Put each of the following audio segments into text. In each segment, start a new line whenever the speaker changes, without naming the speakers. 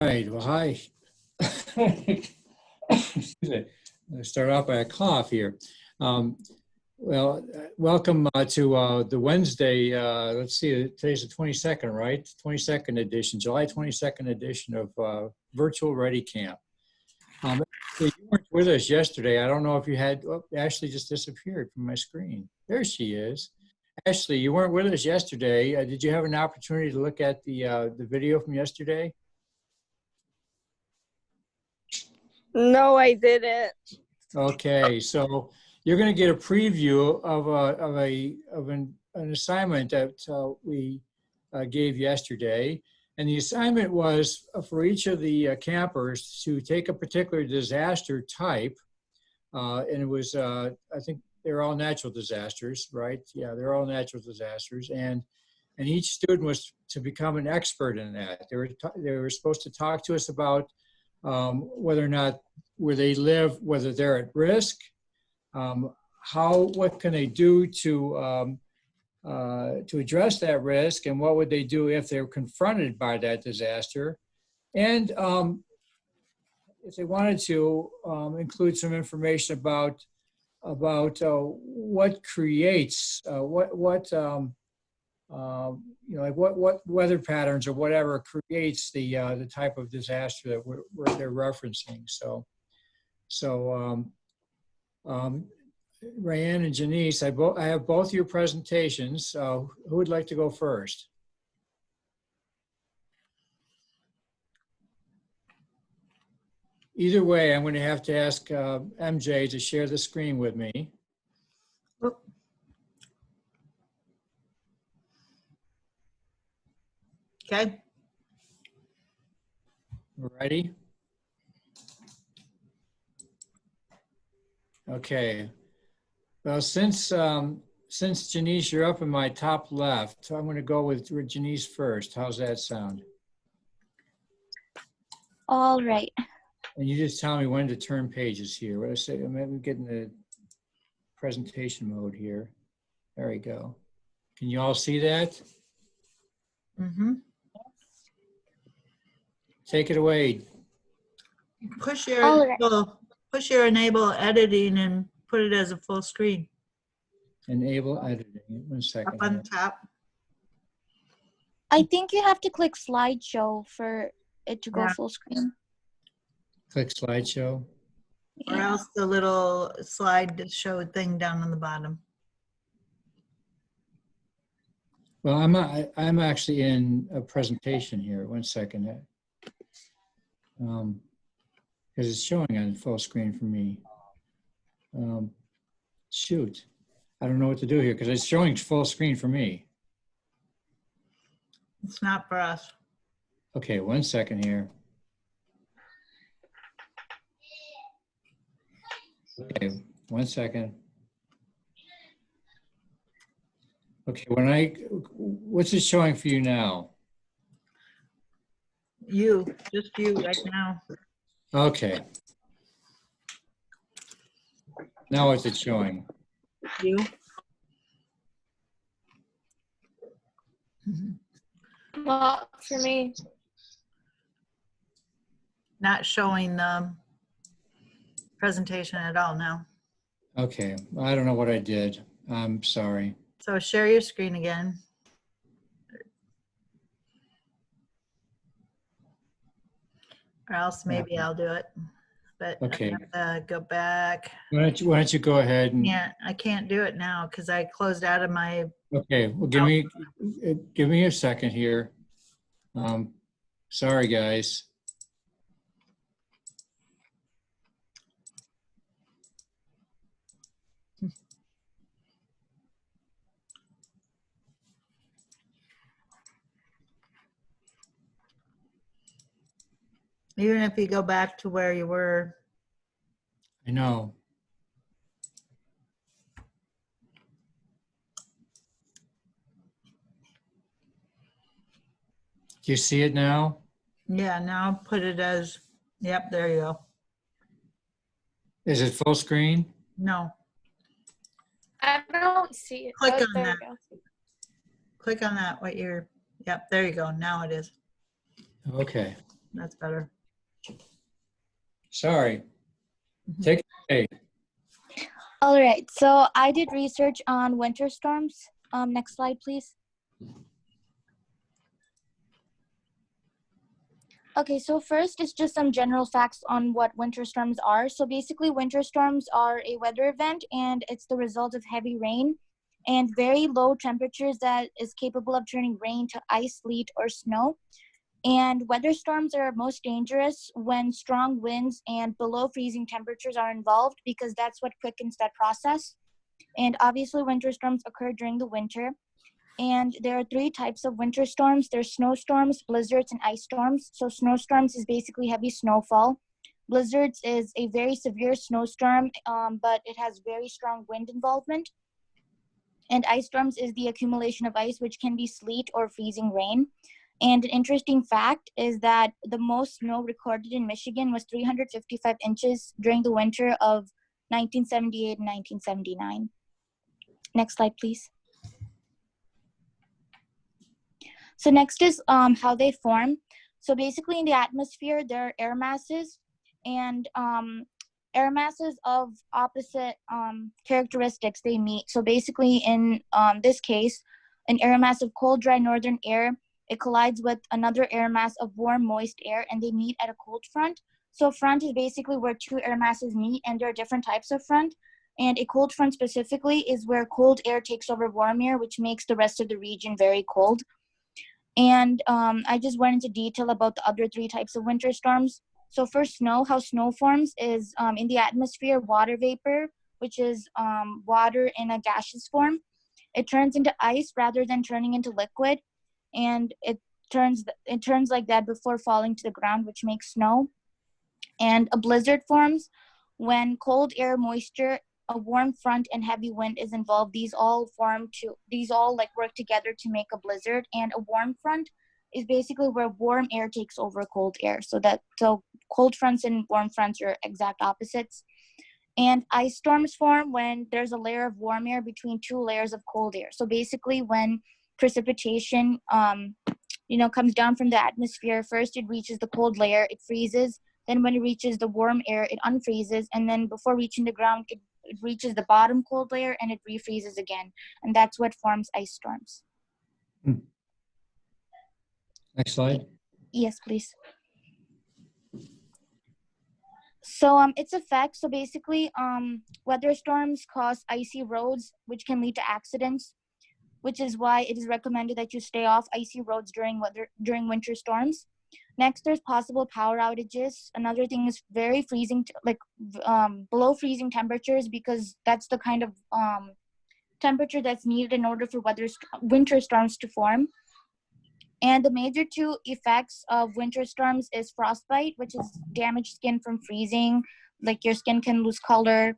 Right. Well, hi. Excuse me. I'll start off by a cough here. Welcome to the Wednesday. Let's see, today's the 22nd, right? 22nd edition, July 22nd edition of Virtual Ready Camp. You weren't with us yesterday. I don't know if you had. Oh, Ashley just disappeared from my screen. There she is. Ashley, you weren't with us yesterday. Did you have an opportunity to look at the video from yesterday?
No, I didn't.
Okay, so you're going to get a preview of an assignment that we gave yesterday, and the assignment was for each of the campers to take a particular disaster type, and it was I think they're all natural disasters, right? Yeah, they're all natural disasters, and each student was to become an expert in that. They were supposed to talk to us about whether or not where they live, whether they're at risk, what can they do to address that risk, and what would they do if they're confronted by that disaster, and if they wanted to include some information about what creates what weather patterns or whatever creates the type of disaster that they're referencing. So Rayanne and Janice, I have both your presentations. Who would like to go first? Either way, I'm going to have to ask MJ to share the screen with me.
Okay.
Ready? Okay. Well, since Janice, you're up in my top left, so I'm going to go with Janice first. How's that sound?
All right.
And you just tell me when to turn pages here. What do I say? I'm getting the presentation mode here. There we go. Can you all see that?
Mm-hmm.
Take it away.
Push your enable editing and put it as a full screen.
Enable editing. 1 second.
Up on top.
I think you have to click slideshow for it to go full screen.
Click slideshow.
Or else the little slide show thing down on the bottom.
Well, I'm actually in a presentation here. 1 second. Because it's showing on full screen for me. Shoot, I don't know what to do here because it's showing full screen for me.
It's not for us.
Okay, 1 second here. Okay, 1 second. Okay, what's it showing for you now?
Just you right now.
Okay. Now what's it showing?
You.
Not for me.
Not showing the presentation at all now.
Okay, I don't know what I did. I'm sorry.
So share your screen again. Or else maybe I'll do it. But
okay.
I have to go back.
Why don't you go ahead and
I can't do it now because I closed out of my.
Okay, well give me a second here. Sorry guys.
Even if you go back to where you were.
I know. Do you see it now?
Yeah, now put it as, yep, there you go.
Is it full screen?
No.
I don't see it.
Click on
there
that.
we go.
Click on that, yep, there you go. Now it is.
Okay.
That's better.
Sorry. Take it away.
All right, so I did research on winter storms. Next slide, please. Okay, so first is just some general facts on what winter storms are. So basically, winter storms are a weather event, and it's the result of heavy rain and very low temperatures that is capable of turning rain to ice, sleet, or snow. And weather storms are most dangerous when strong winds and below freezing temperatures are involved, because that's what quickens that process. And obviously, winter storms occur during the winter. And there are three types of winter storms. There's snowstorms, blizzards, and ice storms. So snowstorms is basically heavy snowfall. Blizzards is a very severe snowstorm, but it has very strong wind involvement. And ice storms is the accumulation of ice, which can be sleet or freezing rain. And an interesting fact is that the most snow recorded in Michigan was 355 inches during the winter of 1978 and 1979. Next slide, please. So next is how they form. So basically in the atmosphere, there are air masses, and air masses of opposite characteristics they meet. So basically in this case, an air mass of cold, dry northern air, it collides with another air mass of warm, moist air, and they meet at a cold front. So front is basically where two air masses meet, and there are different types of front. And a cold front specifically is where cold air takes over warm air, which makes the rest of the region very cold. And I just went into detail about the other three types of winter storms. So for snow, how snow forms is in the atmosphere, water vapor, which is water in a gaseous form. It turns into ice rather than turning into liquid. And it turns like that before falling to the ground, which makes snow. And a blizzard forms when cold air, moisture, a warm front, and heavy wind is involved. These all like work together to make a blizzard. And a warm front is basically where warm air takes over cold air. So cold fronts and warm fronts are exact opposites. And ice storms form when there's a layer of warm air between two layers of cold air. So basically when precipitation comes down from the atmosphere, first it reaches the cold layer, it freezes. Then when it reaches the warm air, it unfreezes. And then before reaching the ground, it reaches the bottom cold layer and it refreezes again. And that's what forms ice storms.
Next slide.
Yes, please. So its effects, so basically weather storms cause icy roads, which can lead to accidents, which is why it is recommended that you stay off icy roads during winter storms. Next, there's possible power outages. Another thing is very freezing, below freezing temperatures, because that's the kind of temperature that's needed in order for winter storms to form. And the major two effects of winter storms is frostbite, which is damaged skin from freezing, like your skin can lose color,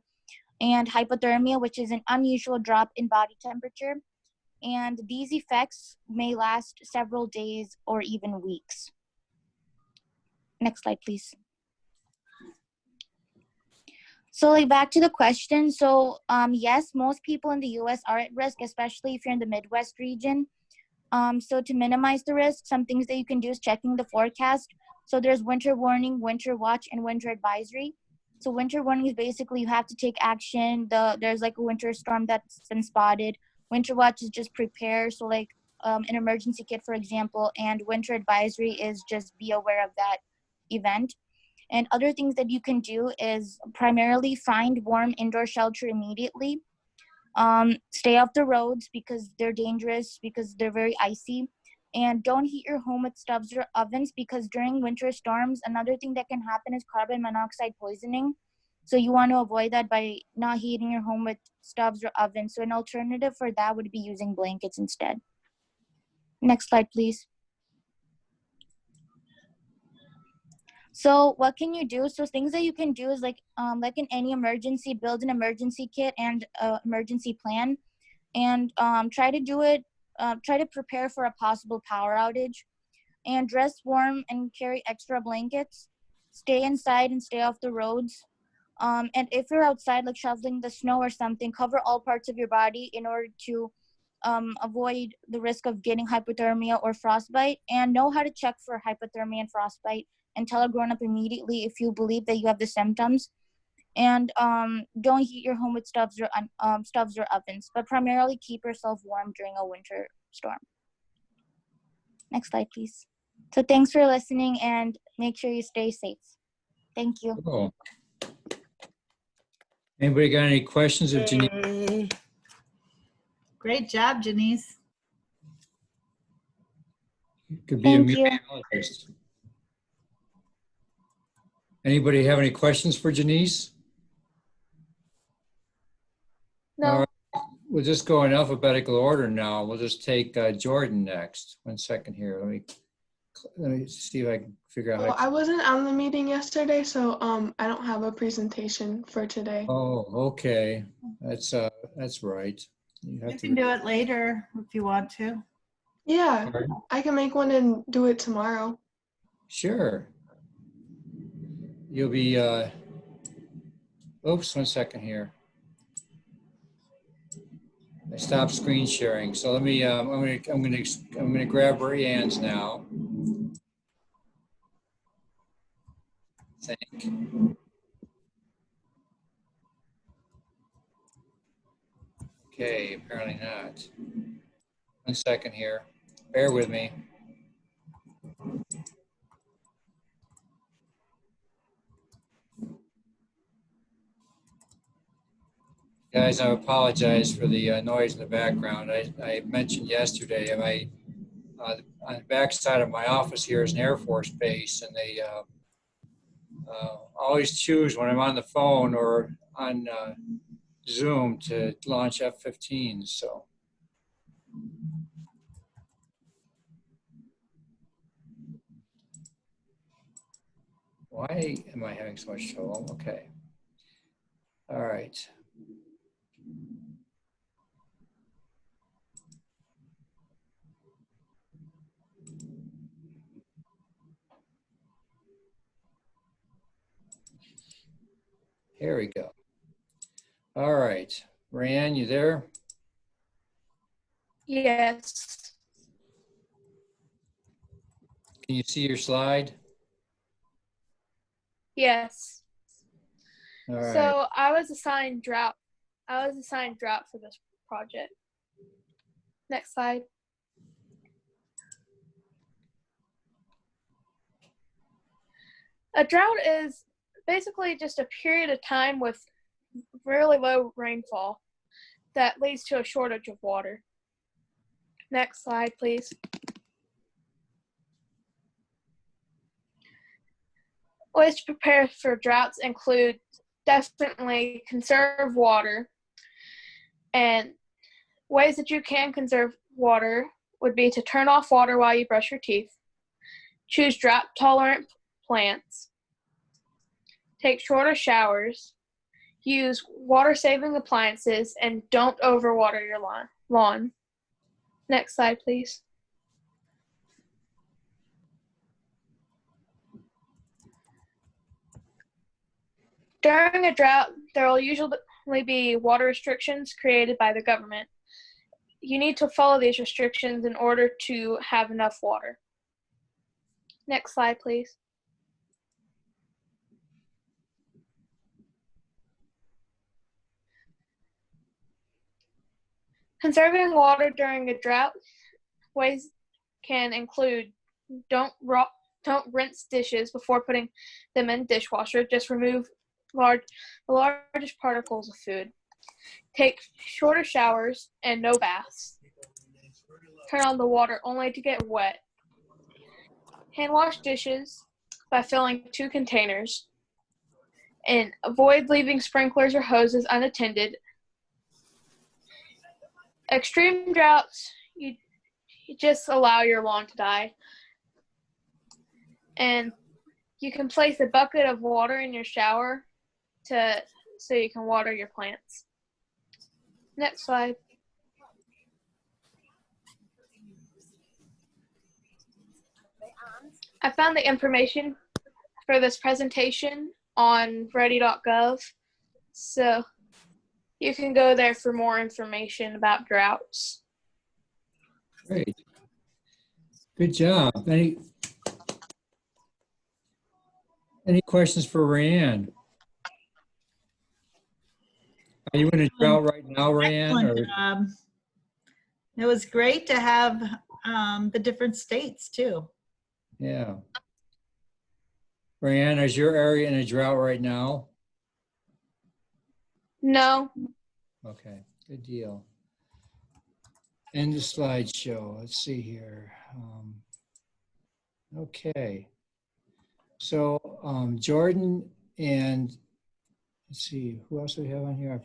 and hypothermia, which is an unusual drop in body temperature. And these effects may last several days or even weeks. Next slide, please. So back to the question. So yes, most people in the US are at risk, especially if you're in the Midwest region. So to minimize the risk, some things that you can do is checking the forecast. So there's winter warning, winter watch, and winter advisory. So winter warning is basically you have to take action. There's like a winter storm that's been spotted. Winter watch is just prepare. So an emergency kit, for example, and winter advisory is just be aware of that event. And other things that you can do is primarily find warm indoor shelter immediately. Stay off the roads because they're dangerous, because they're very icy. And don't heat your home with stoves or ovens, because during winter storms, another thing that can happen is carbon monoxide poisoning. So you want to avoid that by not heating your home with stoves or ovens. So an alternative for that would be using blankets instead. Next slide, please. So what can you do? So things that you can do is like in any emergency, build an emergency kit and emergency plan, and try to prepare for a possible power outage, and dress warm and carry extra blankets. Stay inside and stay off the roads. And if you're outside, like shoveling the snow or something, cover all parts of your body in order to avoid the risk of getting hypothermia or frostbite, and know how to check for hypothermia and frostbite. and tell a grown-up immediately if you believe that you have the symptoms. And don't heat your home with stoves or ovens, but primarily keep yourself warm during a winter storm. Next slide, please. So thanks for listening, and make sure you stay safe. Thank you.
Cool. Anybody got any questions of Janice?
Hey. Great job, Janice.
Could be a
Thank you.
meteorologist. Anybody have any questions for Janice?
No.
All right. We'll just go in alphabetical order now. We'll just take Jordan next. 1 second here. Let me see if I can figure out
Well,
how
I wasn't on the meeting yesterday, so I don't have a presentation for today.
Oh, okay. That's right. You
You
have
can
to.
do it later if you want to.
Yeah,
Pardon?
I can make one and do it tomorrow.
Sure. You'll be. Oops, 1 second here. I stopped screen sharing. So let me. I'm gonna grab Ray Ann's now. Think. Okay, apparently not. 1 second here. Bear with me. Guys, I apologize for the noise in the background. I mentioned yesterday, on the back side of my office here is an Air Force base, and they always choose when I'm on the phone or on Zoom to launch F-15s. So why am I having so much trouble? Okay. All right. Here we go. All right. Rayanne, you there?
Yes.
Can you see your slide?
Yes.
All right.
So I was assigned drought. I was assigned drought for this project. Next slide. A drought is basically just a period of time with really low rainfall that leads to a shortage of water. Next slide, please. Ways to prepare for droughts include definitely conserve water, and ways that you can conserve water would be to turn off water while you brush your teeth, choose drought-tolerant plants, take shorter showers, use water-saving appliances, and don't overwater your lawn. Next slide, please. During a drought, there will usually be water restrictions created by the government. You need to follow these restrictions in order to have enough water. Next slide, please. Conserving water during a drought ways can include don't rinse dishes before putting them in dishwasher. Just remove the largest particles of food. Take shorter showers and no baths. Turn on the water only to get wet. Hand wash dishes by filling 2 containers. And avoid leaving sprinklers or hoses unattended. Extreme droughts, you just allow your lawn to die. And you can place a bucket of water in your shower so you can water your plants. Next slide. I found the information for this presentation on ready.gov, so you can go there for more information about droughts.
Great. Good job. Any questions for Rayanne? Are you in a drought right now, Rayanne?
Excellent job. It was great to have the different states too.
Yeah. Rayanne, is your area in a drought right now?
No.
Okay, good deal. End the slideshow. Let's see here. Okay. So Jordan and let's see, who else do we have on here?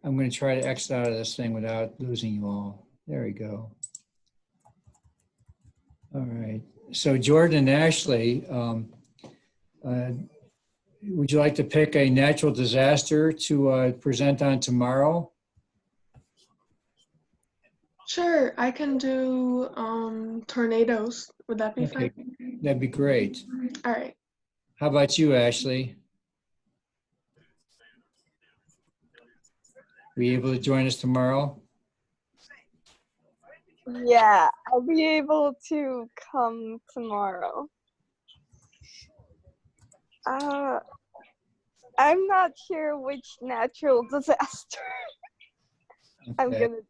I'm going to try to exit out of this thing without losing you all. There we go. All right. So Jordan and Ashley, would you like to pick a natural disaster to present on tomorrow?
Sure, I can do tornadoes. Would that be
Okay,
fine?
that'd be great.
All right.
How about you, Ashley? Are you able to join us tomorrow?
Yeah, I'll be able to come tomorrow. I'm not sure which natural disaster I'm
Okay.
gonna do.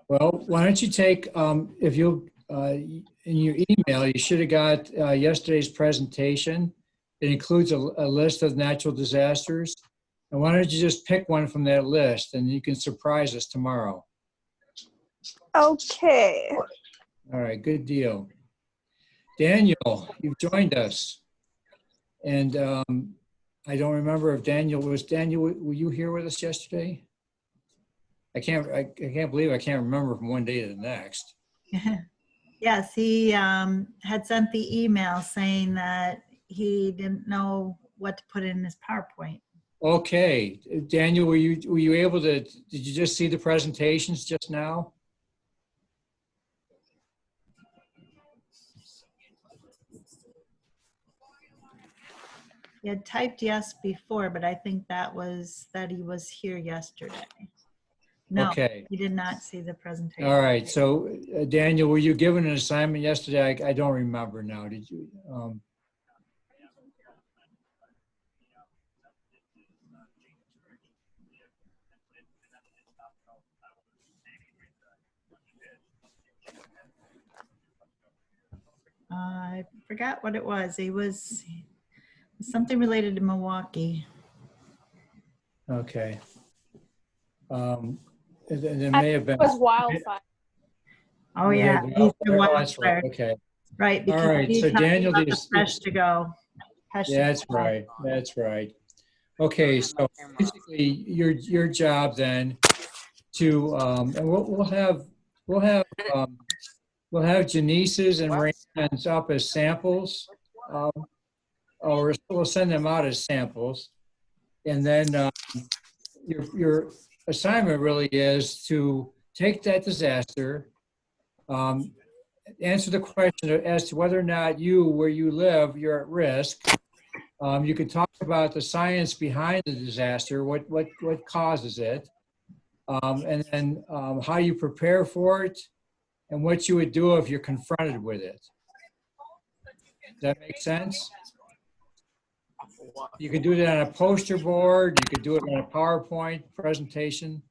Well, why don't you take, if you'll, in your email, you should have got yesterday's presentation. It includes a list of natural disasters. And why don't you just pick one from that list and you can surprise us tomorrow.
Okay.
All right, good deal. Daniel, you've joined us. And I don't remember if Daniel, were you here with us yesterday? I can't believe I can't remember from one day to the next.
Yes, he had sent the email saying that he didn't know what to put in his PowerPoint.
Okay, Daniel, were you able to, did you just see the presentations just now?
He had typed yes before, but I think that was that he was here yesterday. No,
Okay.
he did not see the presentation.
All right, so Daniel, were you given an assignment yesterday? I don't remember now, did you?
I forgot what it was. It was something related to Milwaukee.
Okay. There may have been.
It was wildfire.
Oh yeah, he's the
Oh,
one
that's right, okay.
right,
All
because
right,
he
so
talked
Daniel,
about the fresh to go. Fresh to
yeah, that's
go.
right, that's right. Okay, so basically your job then to, and we'll have Janice's and Raymond's up as samples, or we'll send them out as samples. And then your assignment really is to take that disaster, answer the question as to whether or not where you live, you're at risk. You could talk about the science behind the disaster, what causes it, and then how you prepare for it, and what you would do if you're confronted with it. Does that make sense? You could do that on a poster board. You could do it on a PowerPoint presentation.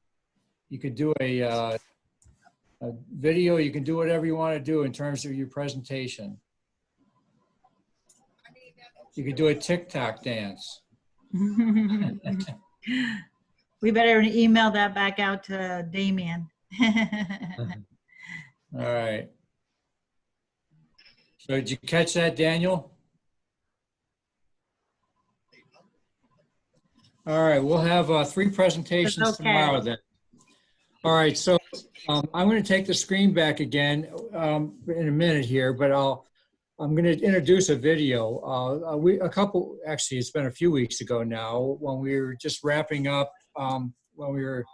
You could do a video. You can do whatever you want to do in terms of your presentation. You could do a TikTok dance.
We better email that back out to Damien.
All right. So did you catch that, Daniel? All right, we'll have 3 presentations tomorrow then. All right, so I'm going to take the screen back again in a minute here, but I'm going to introduce a video. Actually, it's been a few weeks ago now when we were just wrapping up, when we were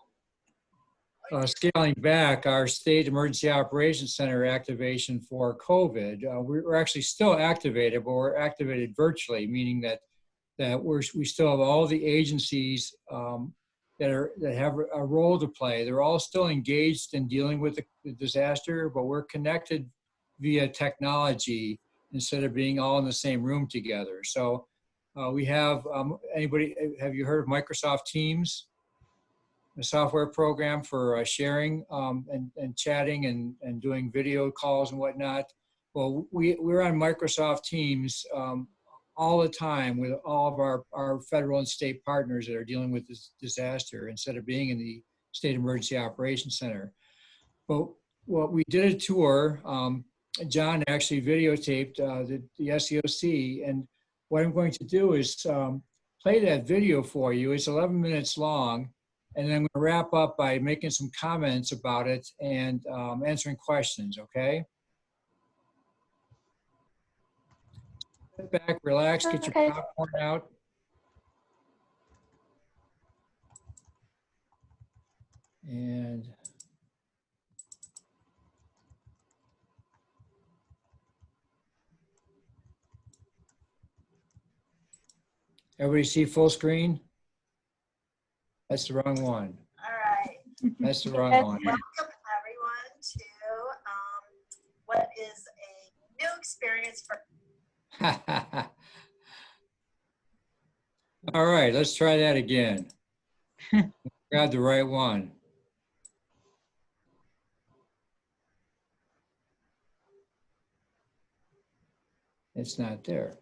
scaling back our state emergency operations center activation for COVID. We're actually still activated, but we're activated virtually, meaning that we still have all the agencies that have a role to play. They're all still engaged in dealing with the disaster, but we're connected via technology instead of being all in the same room together. So we have, have you heard of Microsoft Teams? A software program for sharing and chatting and doing video calls and whatnot. Well, we're on Microsoft Teams all the time with all of our federal and state partners that are dealing with this disaster instead of being in the State Emergency Operations Center. But what we did a tour, John actually videotaped the SEOC, and what I'm going to do is play that video for you. It's 11 minutes long, and then I'm going to wrap up by making some comments about it and answering questions, okay? Sit back, relax, get your
Okay.
popcorn out. And everybody see full screen? That's the wrong one.
All right.
That's the wrong
Yes.
one.
Welcome everyone to what is a new experience for.
All right, let's try that again. Grab the right one. It's not there.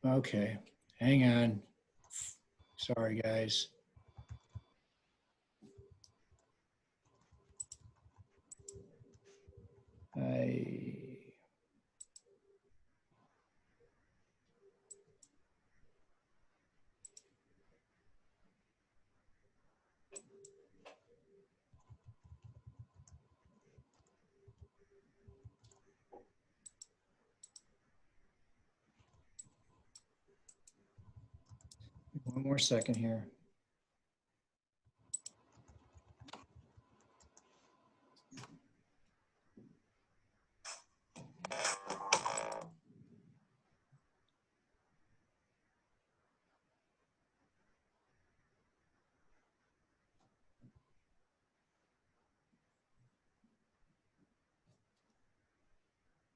Okay, hang on. Sorry, guys. One more second here.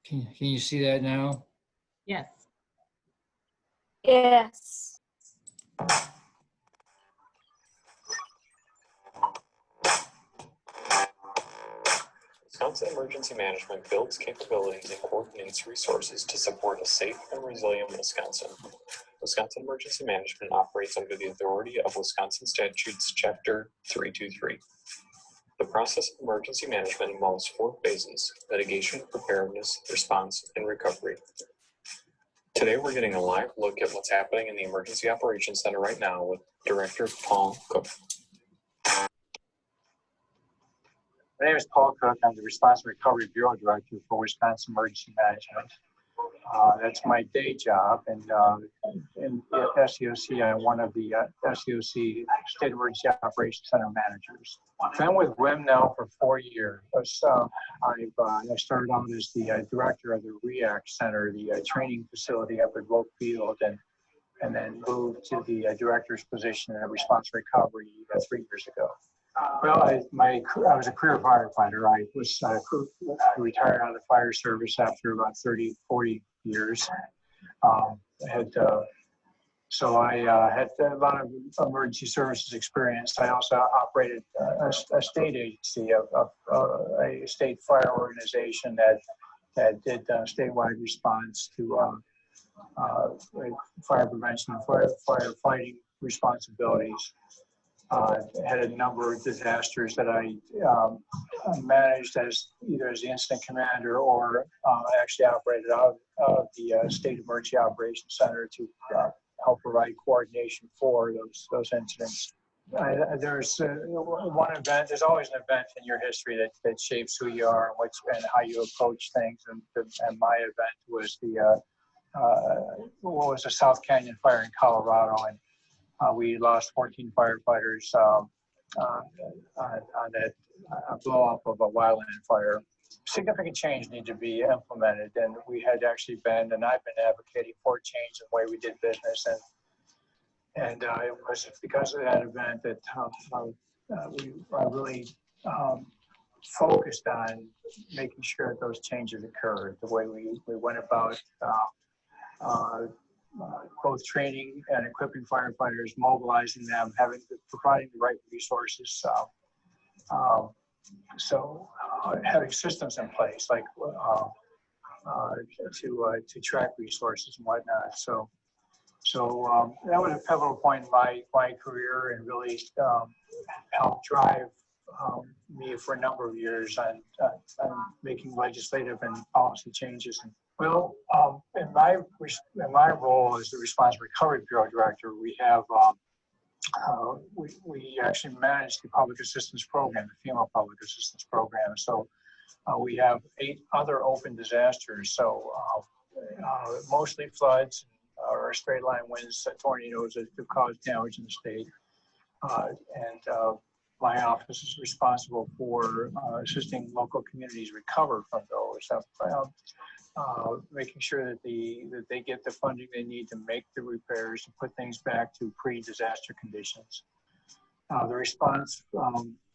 Can you see that now?
Yes.
Yes.
Wisconsin Emergency Management builds capabilities and coordinates resources to support a safe and resilient Wisconsin. Wisconsin Emergency Management operates under the authority of Wisconsin Statutes Chapter 323. The process of emergency management involves 4 phases: mitigation, preparedness, response, and recovery. Today, we're getting a live look at what's happening in the Emergency Operations Center right now with Director Paul Cooke.
My name is Paul Cooke. I'm the Response and Recovery Bureau Director for Wisconsin Emergency Management. That's my day job, and in the SEOC, I'm one of the SEOC State Emergency Operations Center managers. I've been with WIM now for 4 years. I started out as the director of the REACT Center, the training facility up at Vogue Field, and then moved to the director's position in Response and Recovery 3 years ago. Well, I was a career firefighter. I was retired out of the fire service after about 30, 40 years. So I had a lot of emergency services experience. I also operated a state agency, a state fire organization that did statewide response to fire prevention and firefighting responsibilities. Had a number of disasters that I managed either as the incident commander or actually operated out of the State Emergency Operations Center to help provide coordination for those incidents. There's one event. There's always an event in your history that shapes who you are and how you approach things. And my event was the South Canyon fire in Colorado, and we lost 14 firefighters on that blow up of a wildland fire. Significant change needed to be implemented, and we had actually been, and I've been advocating for change in the way we did business, and it was because of that event that I really focused on making sure that those changes occurred. The way we went about both training and equipping firefighters, mobilizing them, providing the right resources. Having systems in place like to track resources and whatnot. So that was a pivotal point in my career, and really helped drive me for a number of years on making legislative and policy changes. And, in my role as the Response Recovery Bureau Director, we have we actually manage the public assistance program, the FEMA public assistance program. So we have 8 other open disasters. So mostly floods or straight line winds, tornadoes that could cause damage in the state. My office is responsible for assisting local communities recover from those, making sure that they get the funding they need to make the repairs, to put things back to pre-disaster conditions. The response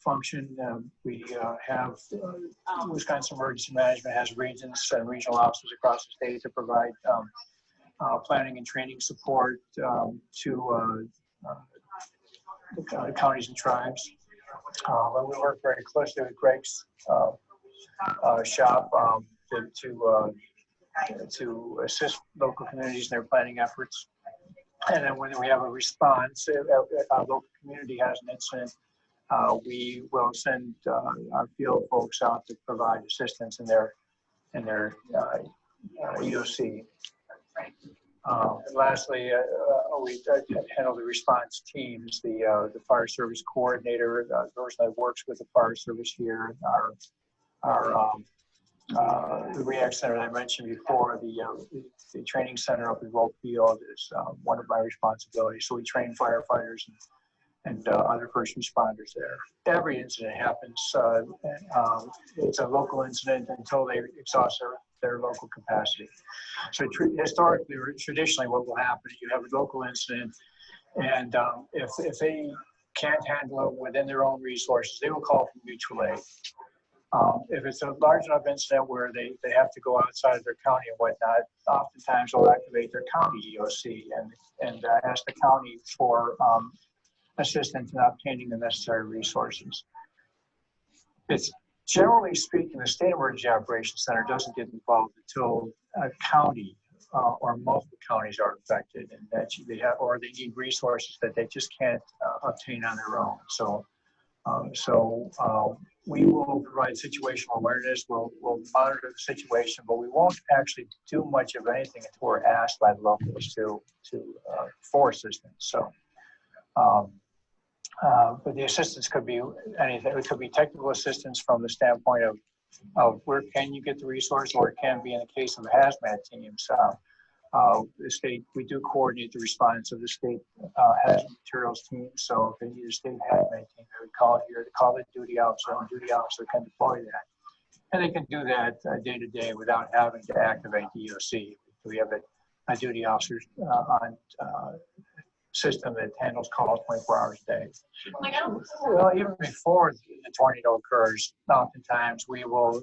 function, we have Wisconsin Emergency Management has regions and regional offices across the state to provide planning and training support to the counties and tribes. And we work very closely with Greg's shop to assist local communities in their planning efforts. And then when we have a response, a local community has an incident, we will send our field folks out to provide assistance in their EOC. And lastly, we handle the response teams, the fire service coordinator, the person that works with the fire service here, the REACT Center that I mentioned before, the training center up in Roll Field is one of my responsibilities. So we train firefighters and other first responders there. Every incident happens. It's a local incident until they exhaust their local capacity. So historically, or traditionally, what will happen is you have a local incident, and if they can't handle it within their own resources, they will call for mutual aid. If it's a large enough incident where they have to go outside of their county and whatnot, oftentimes they'll activate their county EOC and ask the county for assistance in obtaining the necessary resources. It's generally speaking, the State Emergency Operations Center doesn't get involved until a county or multiple counties are affected, and that they have, or they need resources that they just can't obtain on their own. So we will provide situational awareness. We'll monitor the situation, but we won't actually do much of anything until we're asked by the locals for assistance. So, but the assistance could be anything. It could be technical assistance from the standpoint of where can you get the resource, or it can be in the case of hazmat teams. The state, we do coordinate the response of the state hazmat materials team. So if they need a state hazmat team, they would call here to call the duty officer, and the duty officer can deploy that. And they can do that day to day without having to activate the EOC. We have a duty officer on system that handles calls 24 hours a day. Well, even before the tornado occurs, oftentimes we will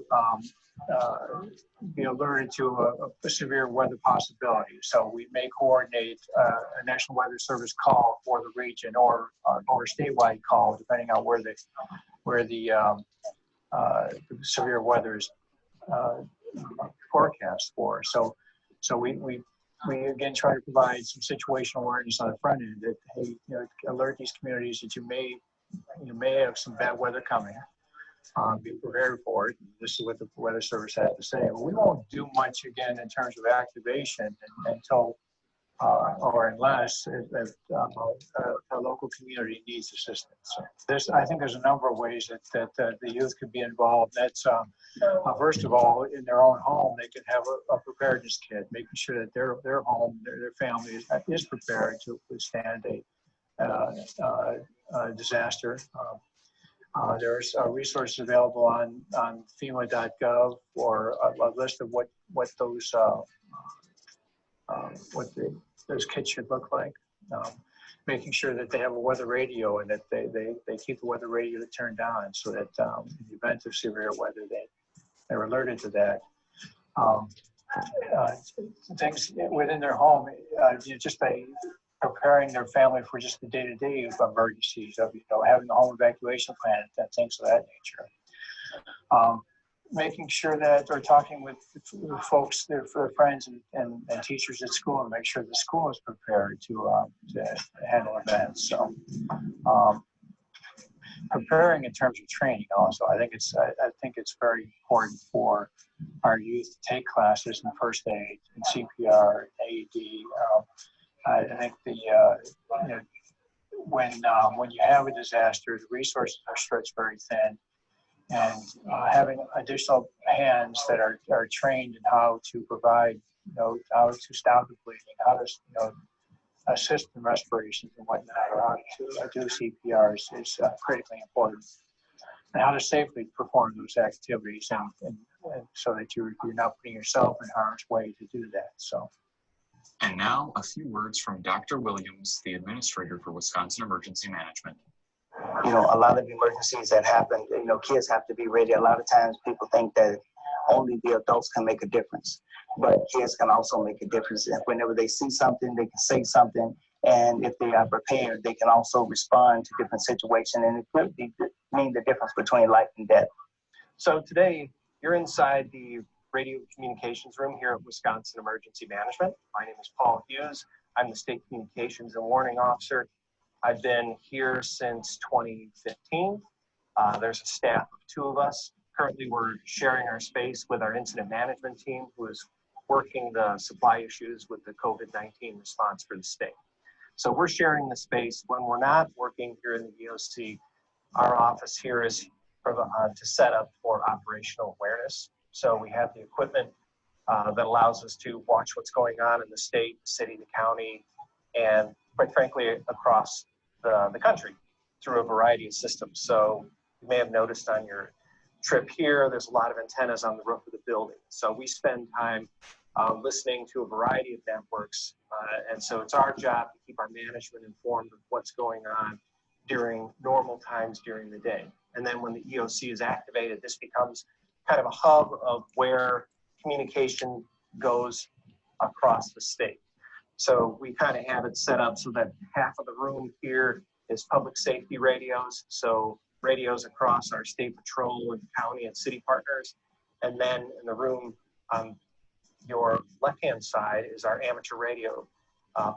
be alerted to a severe weather possibility. So we may coordinate a National Weather Service call for the region, or a statewide call, depending on where the severe weather is forecast for. So we again try to provide some situational awareness on the front end that, hey, alert these communities that you may have some bad weather coming. Be prepared for it. This is what the Weather Service has to say. But we won't do much again in terms of activation until or unless a local community needs assistance. I think there's a number of ways that the youth could be involved. That's first of all, in their own home, they can have a preparedness kit, making sure that their home, their family is prepared to withstand a disaster. There's resources available on FEMA.gov, or a list of what those kits should look like. making sure that they have a weather radio and that they keep the weather radio turned on so that in the event of severe weather, they're alerted to that. Things within their home, just by preparing their family for just the day-to-day emergencies of having a home evacuation plan and things of that nature. Making sure that they're talking with folks, their friends and teachers at school, and make sure the school is prepared to handle events. So preparing in terms of training also, I think it's very important for our youth to take classes in first aid and CPR and AED. I think when you have a disaster, the resources are stretched very thin, and having additional hands that are trained in how to provide, how to stop the bleeding, how to assist in respirations and whatnot, or how to do CPR is critically important, and how to safely perform those activities, and so that you're not putting yourself in harm's way to do that. So.
And now a few words from Dr. Williams, the administrator for Wisconsin Emergency Management.
A lot of emergencies that happen, kids have to be ready. A lot of times people think that only the adults can make a difference, but kids can also make a difference. And whenever they see something, they can say something. And if they are prepared, they can also respond to different situations. And it could mean the difference between life and death.
So today, you're inside the radio communications room here at Wisconsin Emergency Management. My name is Paul Hughes. I'm the State Communications and Warning Officer. I've been here since 2015. There's a staff of 2 of us. Currently, we're sharing our space with our incident management team, who is working the supply issues with the COVID-19 response for the state. So we're sharing the space. When we're not working here in the EOC, our office here is to set up for operational awareness. So we have the equipment that allows us to watch what's going on in the state, city, the county, and quite frankly, across the country through a variety of systems. So you may have noticed on your trip here, there's a lot of antennas on the roof of the building. So we spend time listening to a variety of networks. And so it's our job to keep our management informed of what's going on during normal times during the day. And then when the EOC is activated, this becomes kind of a hub of where communication goes across the state. So we kind of have it set up so that half of the room here is public safety radios. So radios across our state patrol and county and city partners. And then in the room on your left-hand side is our amateur radio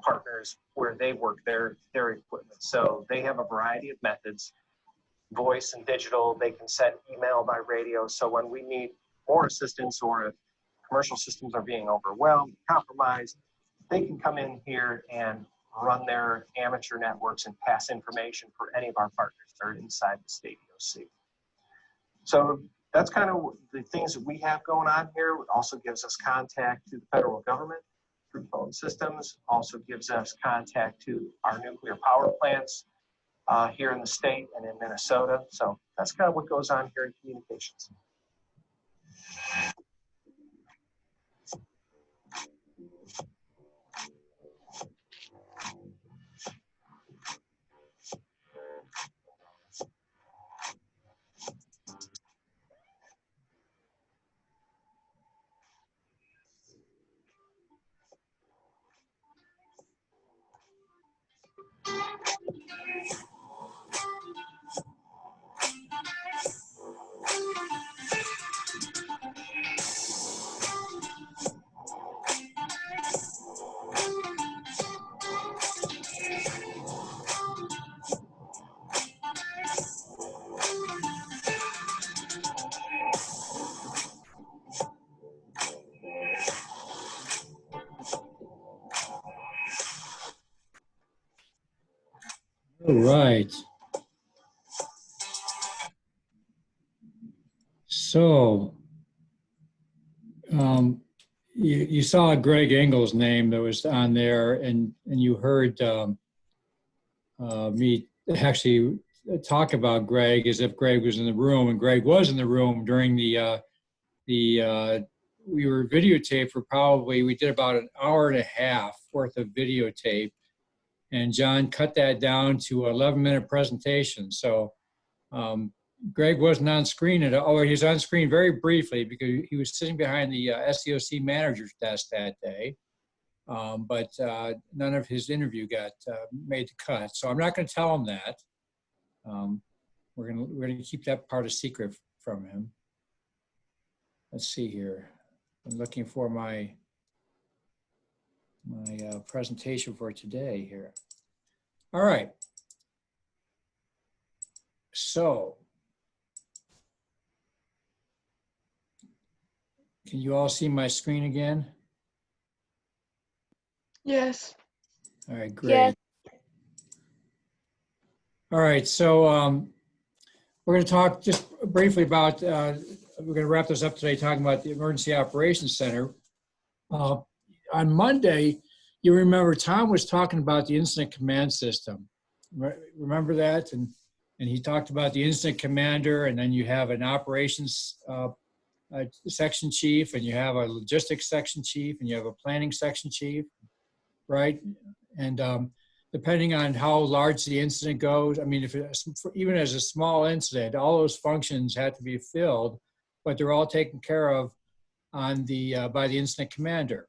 partners, where they work their equipment. So they have a variety of methods, voice and digital. They can send email by radio. So when we need more assistance, or if commercial systems are being overwhelmed, compromised, they can come in here and run their amateur networks and pass information for any of our partners that are inside the state EOC. So that's kind of the things that we have going on here. It also gives us contact to the federal government through phone systems, also gives us contact to our nuclear power plants here in the state and in Minnesota. So that's kind of what goes on here in communications.
All right. So you saw Greg Engel's name that was on there, and you heard me actually talk about Greg as if Greg was in the room, and Greg was in the room during we were videotaped for we did about an hour and a half worth of videotape. and John cut that down to an 11-minute presentation. So Greg wasn't on screen at all, or he was on screen very briefly because he was sitting behind the SEOC manager's desk that day. But none of his interview got made the cut. So I'm not going to tell him that. We're gonna keep that part a secret from him. Let's see here. I'm looking for my presentation for today here. All right. So, can you all see my screen again?
Yes.
All right, great.
Yes.
All right, so we're going to talk just briefly about, we're going to wrap this up today talking about the Emergency Operations Center. On Monday, you remember Tom was talking about the incident command system. Remember that? And he talked about the incident commander, and then you have an operations section chief, and you have a logistics section chief, and you have a planning section chief, right? And depending on how large the incident goes, I mean, if it's, even as a small incident, all those functions have to be filled, but they're all taken care of on the by the incident commander.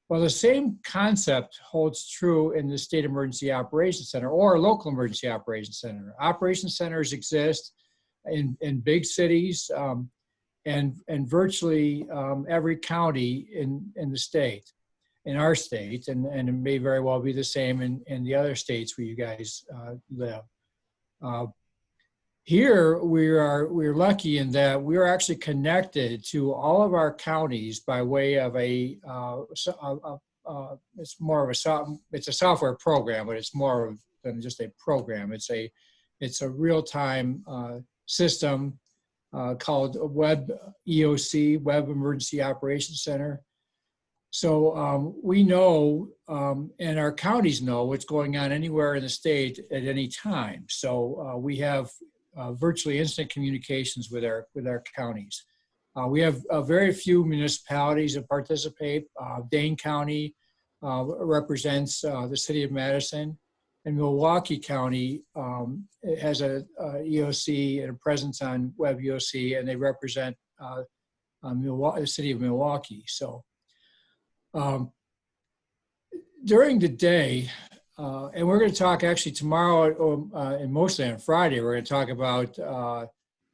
Well, the same concept holds true in the State Emergency Operations Center or local emergency operations center. Operations centers exist in big cities and virtually every county in the state, in our state, and it may very well be the same in the other states where you guys live. Here, we're lucky in that we're actually connected to all of our counties by way of it's more of it's a software program, but it's more than just a program. It's a real-time system called Web EOC, Web Emergency Operations Center. So we know, and our counties know what's going on anywhere in the state at any time. So we have virtually instant communications with our counties. We have very few municipalities that participate. Dane County represents the city of Madison, and Milwaukee County has a EOC and a presence on Web EOC, and they represent the city of Milwaukee. So during the day, and we're going to talk actually tomorrow and mostly on Friday, we're going to talk about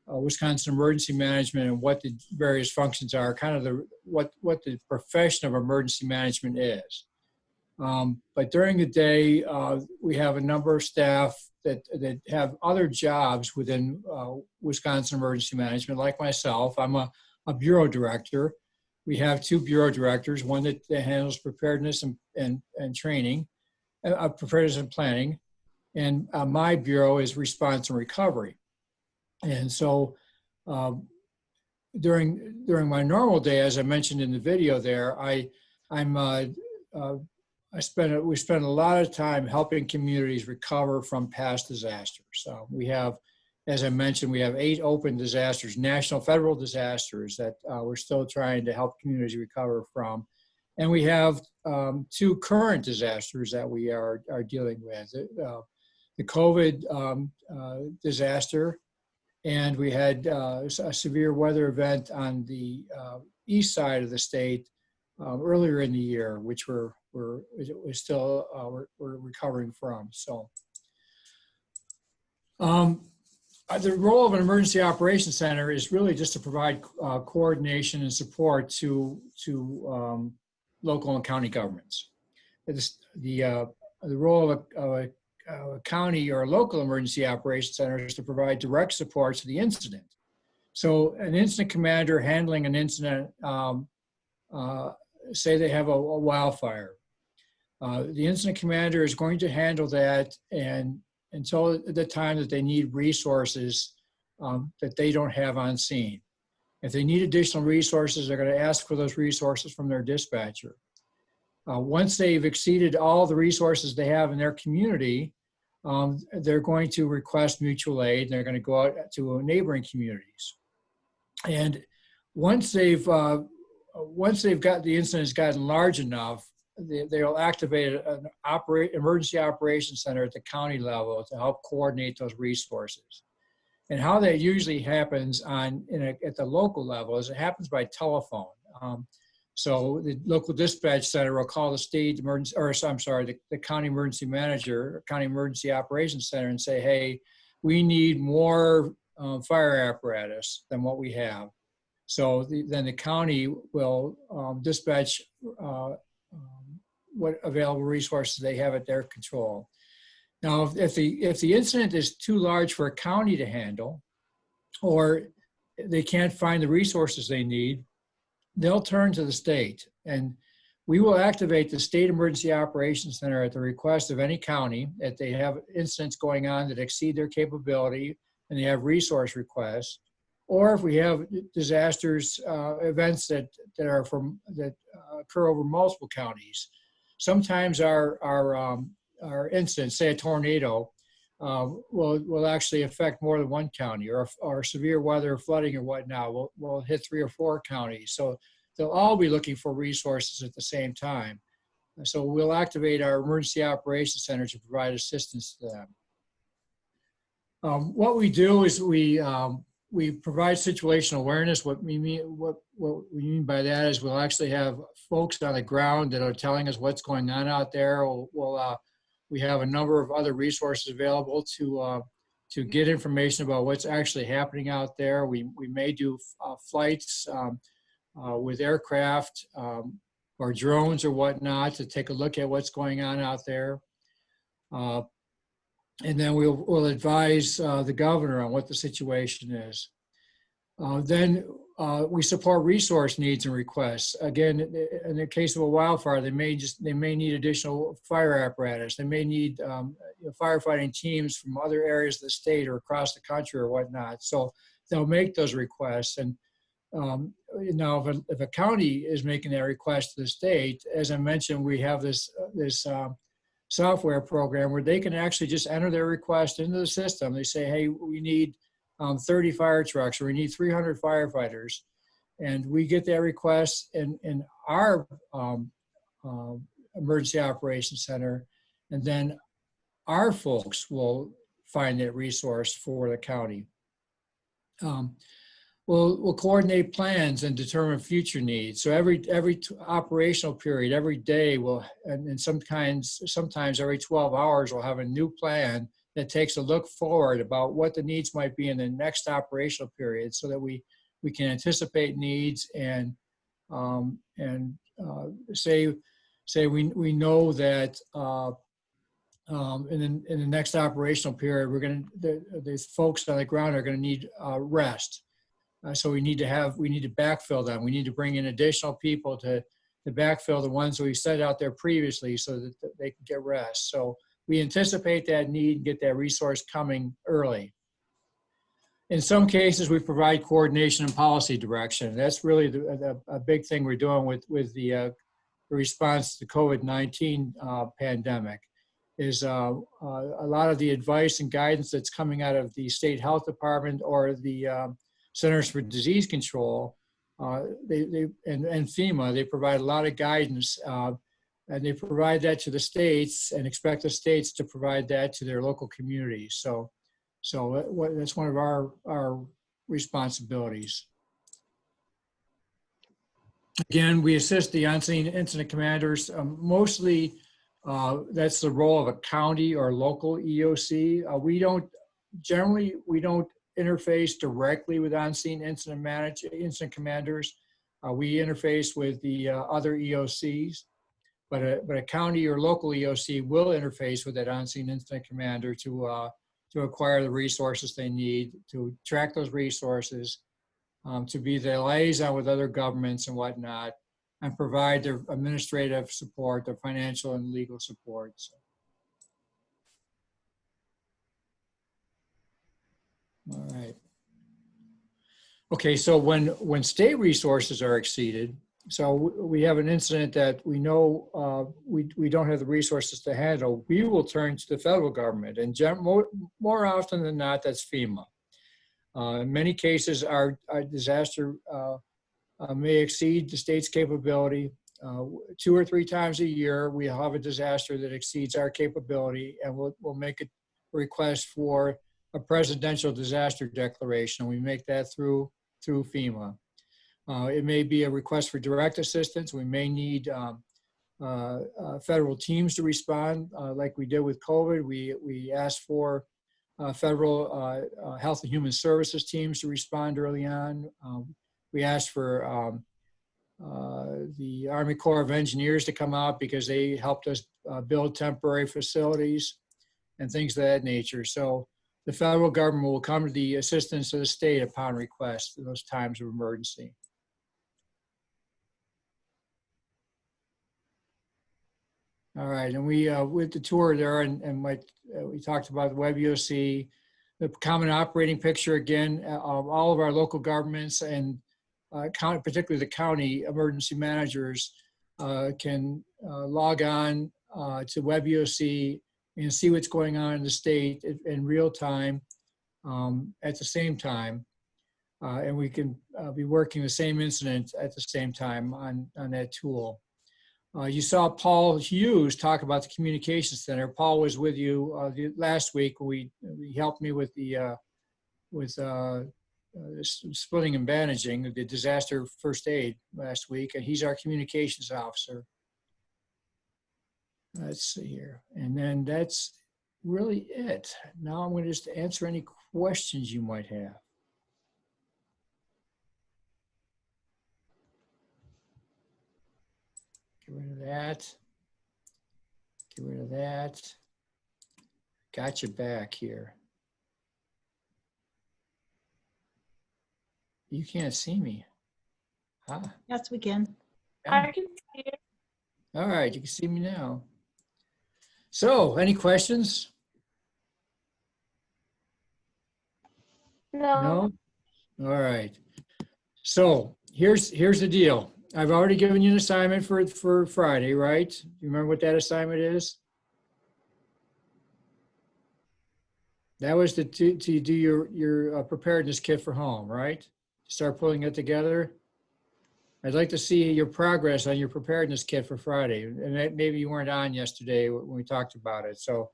Wisconsin emergency management and what the various functions are, kind of what the profession of emergency management is. But during the day, we have a number of staff that have other jobs within Wisconsin emergency management, like myself. I'm a bureau director. We have two bureau directors, one that handles preparedness and training, preparedness and planning, and my bureau is response and recovery. And so during my normal day, as I mentioned in the video there, we spend a lot of time helping communities recover from past disasters. We have, as I mentioned, we have 8 open disasters, national, federal disasters that we're still trying to help communities recover from. And we have 2 current disasters that we are dealing with. The COVID disaster, and we had a severe weather event on the east side of the state earlier in the we're recovering from. So the role of an emergency operations center is really just to provide coordination and support to local and county governments. The role of a county or a local emergency operations center is to provide direct support to the incident. So an incident commander handling an incident, say they have a wildfire. The incident commander is going to handle that and until the time that they need resources that they don't have on scene. If they need additional resources, they're going to ask for those resources from their dispatcher. Once they've exceeded all the resources they have in their community, they're going to request mutual aid, and they're going to go out to neighboring communities. And once the incident has gotten large enough, they'll activate an emergency operations center at the county level to help coordinate those resources. And how that usually happens at the local level is it happens by telephone. So the local dispatch center will call the state emergency, or I'm sorry, the county emergency manager, county emergency operations center, and say, hey, we need more fire apparatus than what we have. So then the county will dispatch what available resources they have at their control. Now, if the incident is too large for a county to handle, or they can't find the resources they need, they'll turn to the state, and we will activate the State Emergency Operations Center at the request of any county if they have incidents going on that exceed their capability and they have resource requests, or if we have disasters, events that occur over multiple counties. Sometimes our incidents, say a tornado, will actually affect more than one county, or severe weather, flooding, or whatnot will hit 3 or 4 counties. So they'll all be looking for resources at the same time. So we'll activate our emergency operations center to provide assistance to them. What we do is we provide situational awareness. What we mean by that is we'll actually have folks on the ground that are telling us what's going on out there. We have a number of other resources available to get information about what's actually happening out there. We may do flights with aircraft or drones or whatnot to take a look at what's going on out there. And then we'll advise the governor on what the situation is. Then we support resource needs and requests. Again, in the case of a wildfire, they may need additional fire apparatus. They may need firefighting teams from other areas of the state or across the country or whatnot. So they'll make those requests. And now, if a county is making that request to the state, as I mentioned, we have this software program where they can actually just enter their request into the system. They say, hey, we need 30 fire trucks, or we need 300 firefighters. And we get that request in our emergency operations center. And then our folks will find that resource for the county. We'll coordinate plans and determine future needs. So every operational period, every day, and sometimes every 12 hours, we'll have a new plan that takes a look forward about what the needs might be in the next operational period, so that we can anticipate needs and say we know that in the next operational period the folks on the ground are going to need rest. So we need to backfill them. We need to bring in additional people to backfill the ones that we set out there previously so that they can get rest. So we anticipate that need and get that resource coming early. In some cases, we provide coordination and policy direction. That's really a big thing we're doing with the response to the COVID-19 pandemic. Is a lot of the advice and guidance that's coming out of the state health department or the Centers for Disease Control, and FEMA, they provide a lot of guidance, and they provide that to the states and expect the states to provide that to their local communities. So that's one of our responsibilities. Again, we assist the on-scene incident commanders. Mostly, that's the role of a county or local EOC. We don't interface directly with on-scene incident commanders. We interface with the other EOCs, but a county or local EOC will interface with that on-scene incident commander to acquire the resources they need, to track those resources, to be the liaison with other governments and whatnot, and provide their administrative support, their financial and legal support. So. All right. Okay, so when state resources are exceeded, so we have an incident that we know we don't have the resources to handle, we will turn to the federal government, and more often than not, that's FEMA. In many cases, our disaster may exceed the state's capability. 2 or 3 times a year, we have a disaster that exceeds our capability, and we'll make a request for a presidential disaster declaration. We make that through FEMA. It may be a request for direct assistance. We may need federal teams to respond, like we did with COVID. We asked for federal health and human services teams to respond early on. We asked for the Army Corps of Engineers to come out because they helped us build temporary facilities and things of that nature. So the federal government will come to the assistance of the state upon request in those times of emergency. All right, and we with the tour there, and we talked about the Web EOC, the common operating picture again of all of our local governments and particularly the county emergency managers can log on to Web EOC and see what's going on in the state in real time at the same time, and we can be working the same incident at the same time on that tool. You saw Paul Hughes talk about the communication center. Paul was with you last week when he helped me with the splitting and bandaging, the disaster first aid last week, and he's our communications officer. Let's see here, and then that's really it. Now I'm going to just answer any questions you might have. Get rid of that. Get rid of that. Got you back here. You can't see me. Huh?
Yes, we can.
I can see it.
All right, you can see me now. So, any questions?
No.
No? All right. So, here's the deal. I've already given you an assignment for Friday, right? You remember what that assignment is? That was to do your preparedness kit for home, right? Start pulling it together. I'd like to see your progress on your preparedness kit for Friday. And that, maybe you weren't on yesterday when we talked about it. So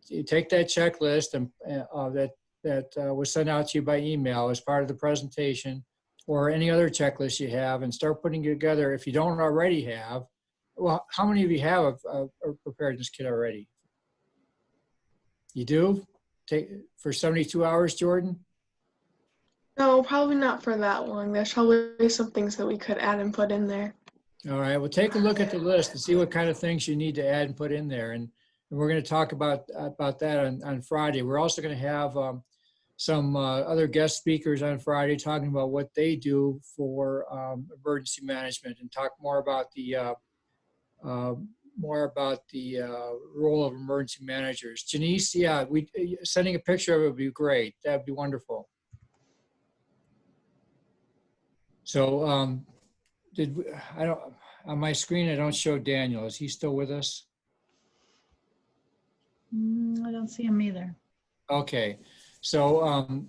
you take that checklist and that was sent out to you by email as part of the presentation, or any other checklist you have, and start putting it together. If you don't already have, well, how many of you have a preparedness kit already? You do? Take for 72 hours, Jordan?
No, probably not for that long. There's probably some things that we could add and put in there.
All right, well, take a look at the list and see what kind of things you need to add and put in there. And we're going to talk about that on Friday. We're also going to have some other guest speakers on Friday talking about what they do for emergency management, and talk more about the role of emergency managers. Janice, yeah, sending a picture of it would be great. That'd be wonderful. So on my screen I don't show Daniel. Is he still with us?
I don't see him either.
Okay. So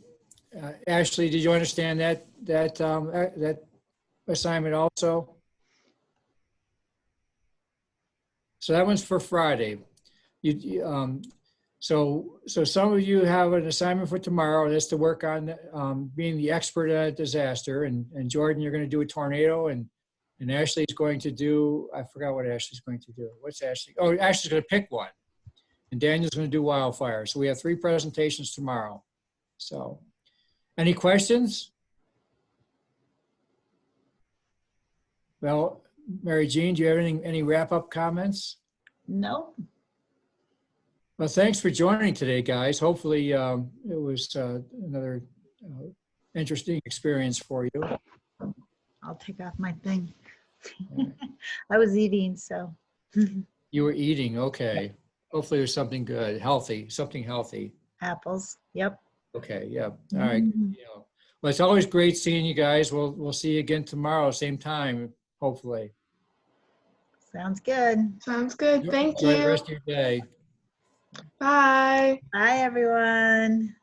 Ashley, did you understand that assignment also? So that one's for Friday. So some of you have an assignment for tomorrow. That's to work on being the expert at a disaster. And Jordan, you're going to do a tornado, and Ashley's going to do, I forgot what Ashley's going to do. What's Ashley? Oh, Ashley's going to pick one. And Daniel's going to do wildfire. So we have 3 presentations tomorrow. So any questions? Well, Mary Jean, do you have any wrap-up comments?
No.
Well, thanks for joining today, guys. Hopefully it was another interesting experience for you.
I'll take off my thing. I was eating, so.
You were eating, okay. Hopefully there's something good, something healthy.
Apples, yep.
Okay, yeah, all right. Yeah. Well, it's always great seeing you guys. We'll see you again tomorrow, same time, hopefully.
Sounds good.
Sounds good. Thank you.
Enjoy the rest of your day.
Bye.
Bye, everyone.